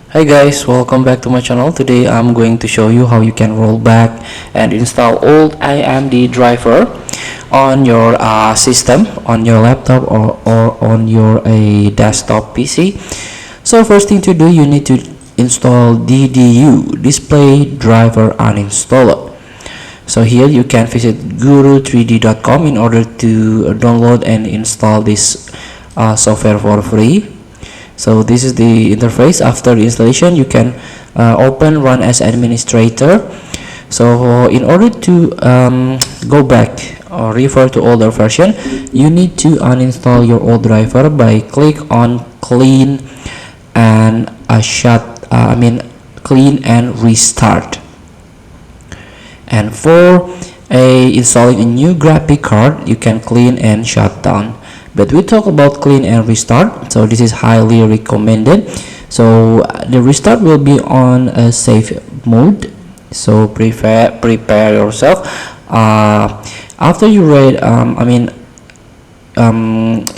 Hi guys, welcome back to my channel. Today I'm going to show you how you can roll back and install old AMD driver on your system, on your laptop or on your desktop PC. So first thing to do, you need to install DDU, display driver uninstaller. So here you can visit guru3d.com in order to download and install this software for free. So this is the interface. After the installation, you can open run as administrator. So in order to go back or refer to older version, you need to uninstall your old driver by click on clean and clean and restart. And for installing a new graphic card, you can clean and shut down. But we talk about clean and restart, so this is highly recommended. So the restart will be on a safe mode, so prepare yourself. After you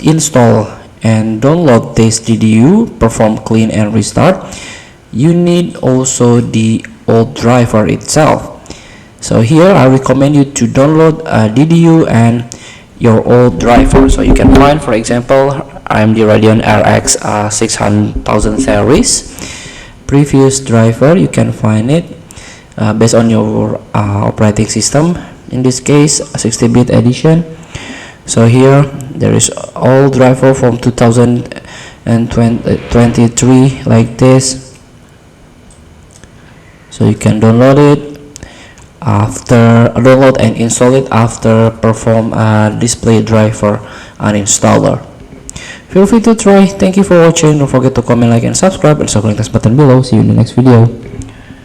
install and download this DDU, perform clean and restart, you need also the old driver itself. So here I recommend you to download DDU and your old driver. So you can find, for example, AMD Radeon RX 6000 series previous driver. You can find it based on your operating system, in this case 60-bit edition. So here there is old driver from 2023 like this. So you can download it, download and install it after perform display driver uninstaller. Feel free to try. Thank you for watching. Don't forget to comment, like and subscribe, and also click this button below. See you in the next video.